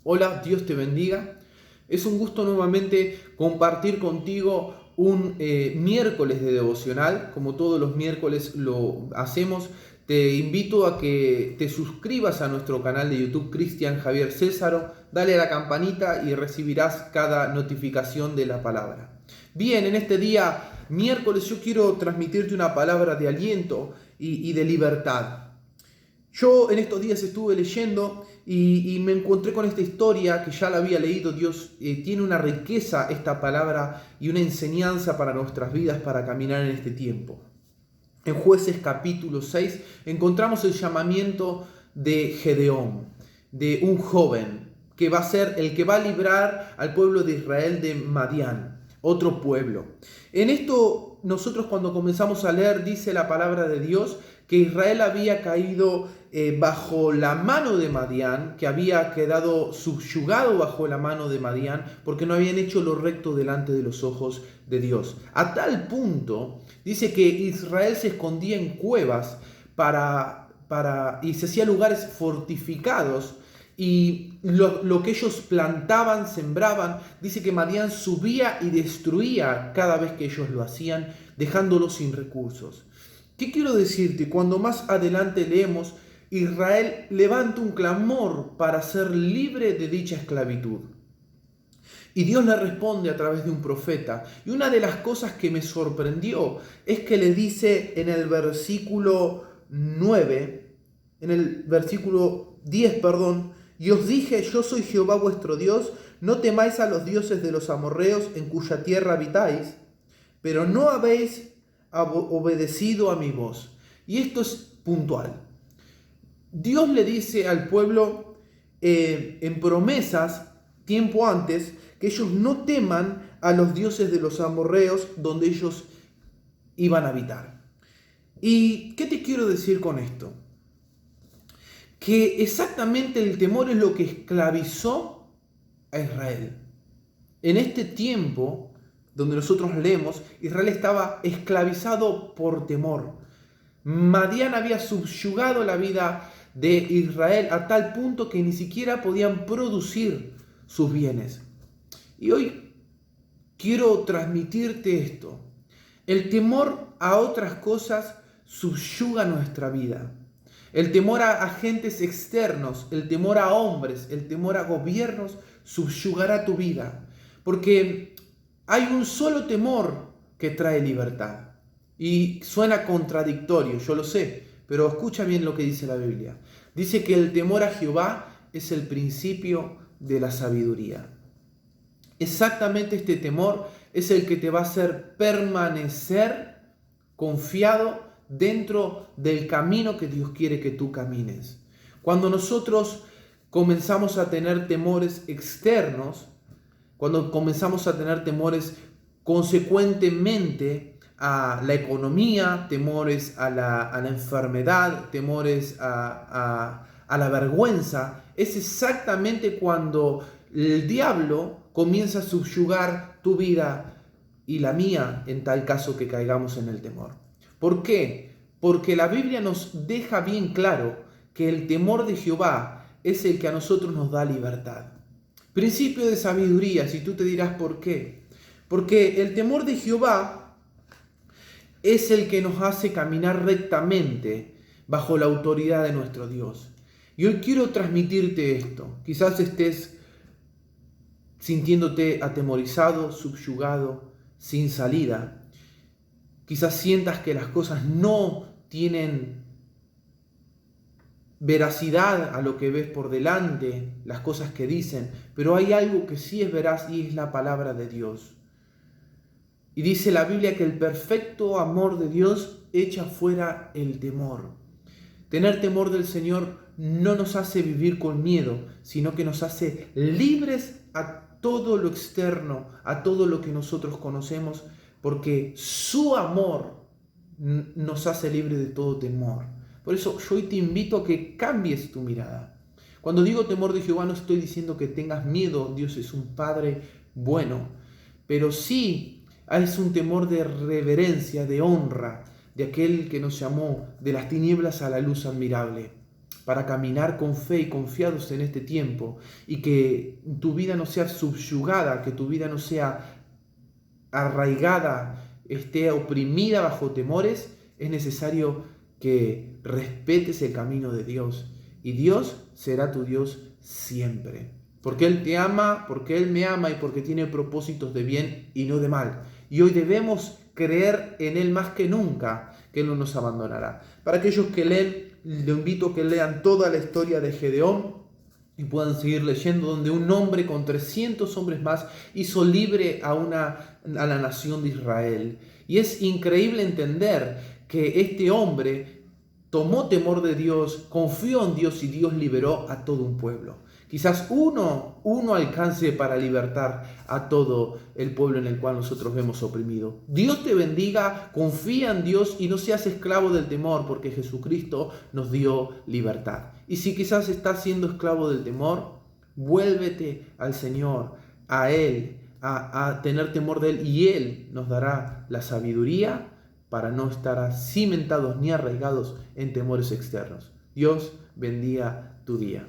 Hola, Dios te bendiga. Es un gusto nuevamente compartir contigo un miércoles de devocional, como todos los miércoles lo hacemos. Te invito a que te suscribas a nuestro canal de YouTube Cristian Javier Césaro, dale a la campanita y recibirás cada notificación de la palabra. Bien, en este día miércoles yo quiero transmitirte una palabra de aliento y de libertad. Yo en estos días estuve leyendo y me encontré con esta historia que ya la había leído. Dios tiene una riqueza esta palabra y una enseñanza para nuestras vidas para caminar en este tiempo. En Jueces capítulo 6 encontramos el llamamiento de Gedeón, de un joven que va a ser el que va a librar al pueblo de Israel de Madián, otro pueblo. En esto nosotros cuando comenzamos a leer dice la palabra de Dios que Israel había caído bajo la mano de Madián, que había quedado subyugado bajo la mano de Madián, porque no habían hecho lo recto delante de los ojos de Dios. A tal punto, dice que Israel se escondía en cuevas y se hacía lugares fortificados, y lo que ellos plantaban, sembraban, dice que Madián subía y destruía cada vez que ellos lo hacían, dejándolos sin recursos. ¿Qué quiero decirte? Cuando más adelante leemos, Israel levanta un clamor para ser libre de dicha esclavitud. Y Dios le responde a través de un profeta. Y una de las cosas que me sorprendió es que le dice en el versículo 9, en el versículo 10, y os dije, yo soy Jehová vuestro Dios, no temáis a los dioses de los amorreos en cuya tierra habitáis, pero no habéis obedecido a mi voz. Y esto es puntual. Dios le dice al pueblo en promesas, tiempo antes, que ellos no teman a los dioses de los amorreos donde ellos iban a habitar. ¿Y qué te quiero decir con esto? Que exactamente el temor es lo que esclavizó a Israel. En este tiempo donde nosotros leemos, Israel estaba esclavizado por temor. Madián había subyugado la vida de Israel a tal punto que ni siquiera podían producir sus bienes. Y hoy quiero transmitirte esto. El temor a otras cosas subyuga nuestra vida. El temor a agentes externos, el temor a hombres, el temor a gobiernos subyugará tu vida. Porque hay un solo temor que trae libertad. Y suena contradictorio, yo lo sé, pero escucha bien lo que dice la Biblia. Dice que el temor a Jehová es el principio de la sabiduría. Exactamente este temor es el que te va a hacer permanecer confiado dentro del camino que Dios quiere que tú camines. Cuando nosotros comenzamos a tener temores externos, cuando comenzamos a tener temores consecuentemente a la economía, temores a la enfermedad, temores a la vergüenza, es exactamente cuando el diablo comienza a subyugar tu vida y la mía en tal caso que caigamos en el temor. ¿Por qué? Porque la Biblia nos deja bien claro que el temor de Jehová es el que a nosotros nos da libertad. Principio de sabiduría, si tú te dirás por qué. Porque el temor de Jehová es el que nos hace caminar rectamente bajo la autoridad de nuestro Dios. Y hoy quiero transmitirte esto. Quizás estés sintiéndote atemorizado, subyugado, sin salida. Quizás sientas que las cosas no tienen veracidad a lo que ves por delante, las cosas que dicen, pero hay algo que sí es veraz y es la palabra de Dios. Y dice la Biblia que el perfecto amor de Dios echa fuera el temor. Tener temor del Señor no nos hace vivir con miedo, sino que nos hace libres a todo lo externo, a todo lo que nosotros conocemos, porque su amor nos hace libres de todo temor. Por eso yo hoy te invito a que cambies tu mirada. Cuando digo temor de Jehová no estoy diciendo que tengas miedo, Dios es un Padre bueno, pero sí es un temor de reverencia, de honra, de aquel que nos llamó de las tinieblas a la luz admirable. para caminar con fe y confiados en este tiempo, y que tu vida no sea subyugada, que tu vida no sea arraigada, esté oprimida bajo temores, es necesario que respetes el camino de Dios. Y Dios será tu Dios siempre. Porque Él te ama, porque Él me ama y porque tiene propósitos de bien y no de mal. Y hoy debemos creer en Él más que nunca, que Él no nos abandonará. Para aquellos que leen, les invito a que lean toda la historia de Gedeón y puedan seguir leyendo, donde un hombre con 300 hombres más hizo libre a la nación de Israel. Y es increíble entender que este hombre tomó temor de Dios, confió en Dios y Dios liberó a todo un pueblo. Quizás uno alcance para libertar a todo el pueblo en el cual nosotros vemos oprimido. Dios te bendiga, confía en Dios y no seas esclavo del temor, porque Jesucristo nos dio libertad. Y si quizás estás siendo esclavo del temor, vuélvete al Señor, a Él, a tener temor de Él, y Él nos dará la sabiduría para no estar cimentados ni arraigados en temores externos. Dios bendiga tu día.